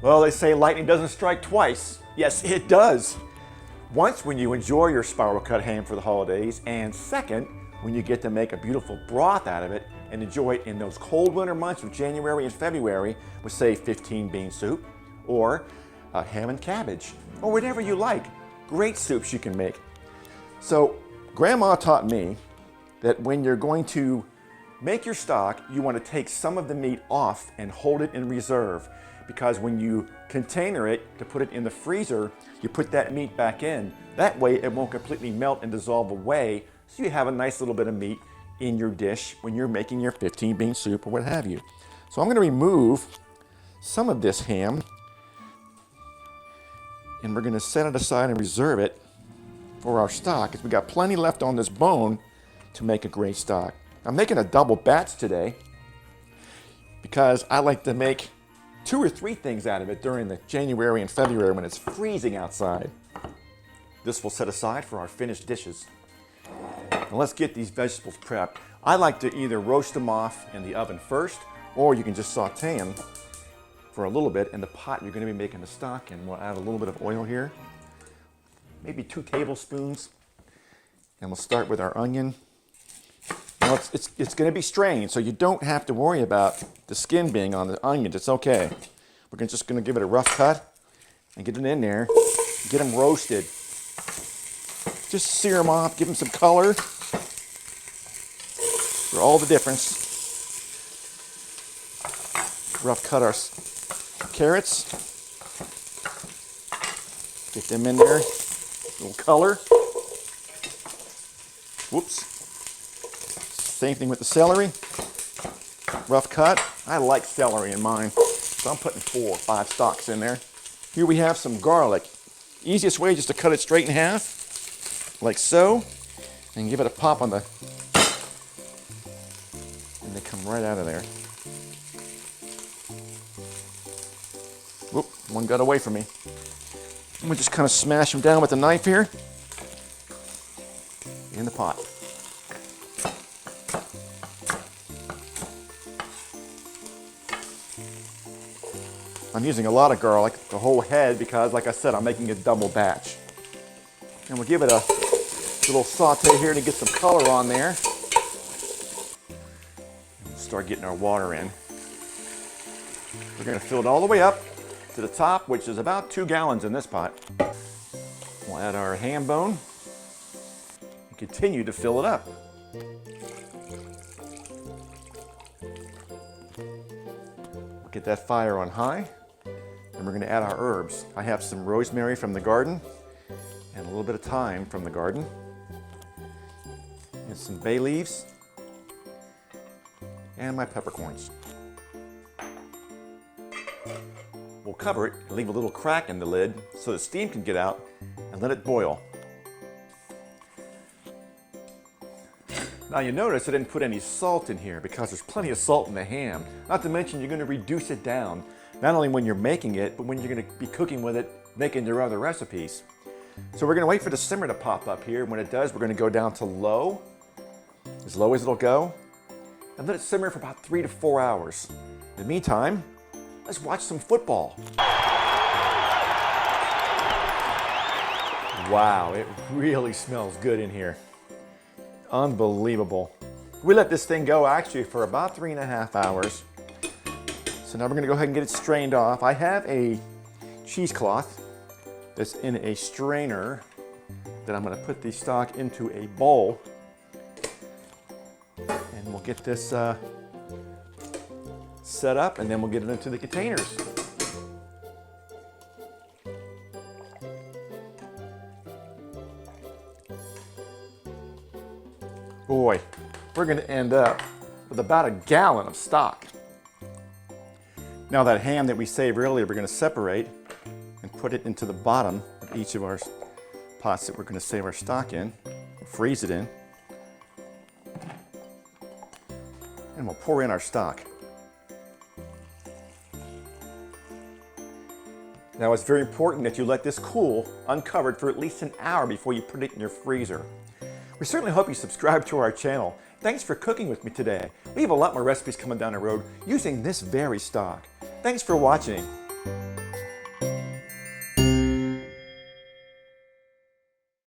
Well, they say lightning doesn't strike twice. Yes, it does. Once when you enjoy your spiral cut ham for the holidays, and second, when you get to make a beautiful broth out of it and enjoy it in those cold winter months of January and February with, say, 15 bean soup, or ham and cabbage, or whatever you like. Great soups you can make. So, Grandma taught me that when you're going to make your stock, you want to take some of the meat off and hold it in reserve, because when you container it to put it in the freezer, you put that meat back in. That way it won't completely melt and dissolve away, so you have a nice little bit of meat in your dish when you're making your 15 bean soup or what have you. So I'm going to remove some of this ham, and we're going to set it aside and reserve it for our stock, because we got plenty left on this bone to make a great stock. I'm making a double batch today because I like to make 2 or 3 things out of it during the January and February when it's freezing outside. This will set aside for our finished dishes. Now let's get these vegetables prepped. I like to either roast them off in the oven first, or you can just saute them for a little bit in the pot you're going to be making the stock in. We'll add a little bit of oil here, maybe 2 tablespoons, and we'll start with our onion. Now it's going to be strained, so you don't have to worry about the skin being on the onions. It's okay. We're just going to give it a rough cut and get it in there, get them roasted. Just sear them off, give them some color. For all the difference. Rough cut our carrots. Get them in there. A little color. Whoops. Same thing with the celery. Rough cut. I like celery in mine, so I'm putting 4 or 5 stalks in there. Here we have some garlic. Easiest way is just to cut it straight in half, like so, and give it a pop on the, and they come right out of there. Whoop, one got away from me. I'm gonna just kind of smash them down with a knife here in the pot. I'm using a lot of garlic, the whole head, because like I said, I'm making a double batch. And we'll give it a little saute here to get some color on there. Start getting our water in. We're going to fill it all the way up to the top, which is about 2 gallons in this pot. We'll add our ham bone and continue to fill it up. We'll get that fire on high, and we're going to add our herbs. I have some rosemary from the garden and a little bit of thyme from the garden, and some bay leaves, and my peppercorns. We'll cover it and leave a little crack in the lid so the steam can get out, and let it boil. Now you notice I didn't put any salt in here because there's plenty of salt in the ham. Not to mention you're going to reduce it down, not only when you're making it, but when you're going to be cooking with it, making your other recipes. So we're going to wait for the simmer to pop up here. When it does, we're going to go down to low as it'll go, and let it simmer for about 3 to 4 hours. In the meantime, let's watch some football. Wow, it really smells good in here. Unbelievable. We let this thing go actually for about 3.5 hours. So now we're going to go ahead and get it strained off. I have a cheesecloth that's in a strainer that I'm going to put the stock into a bowl. And we'll get this set up, and then we'll get it into the containers. Boy, we're going to end up with about 1 gallon of stock. Now that ham that we saved earlier, we're going to separate and put it into the bottom of each of our pots that we're going to save our stock in, freeze it in, and we'll pour in our stock. Now it's very important that you let this cool uncovered for at least an hour before you put it in your freezer. We certainly hope you subscribe to our channel. Thanks for cooking with me today. We have a lot more recipes coming down the road using this very stock. Thanks for watching.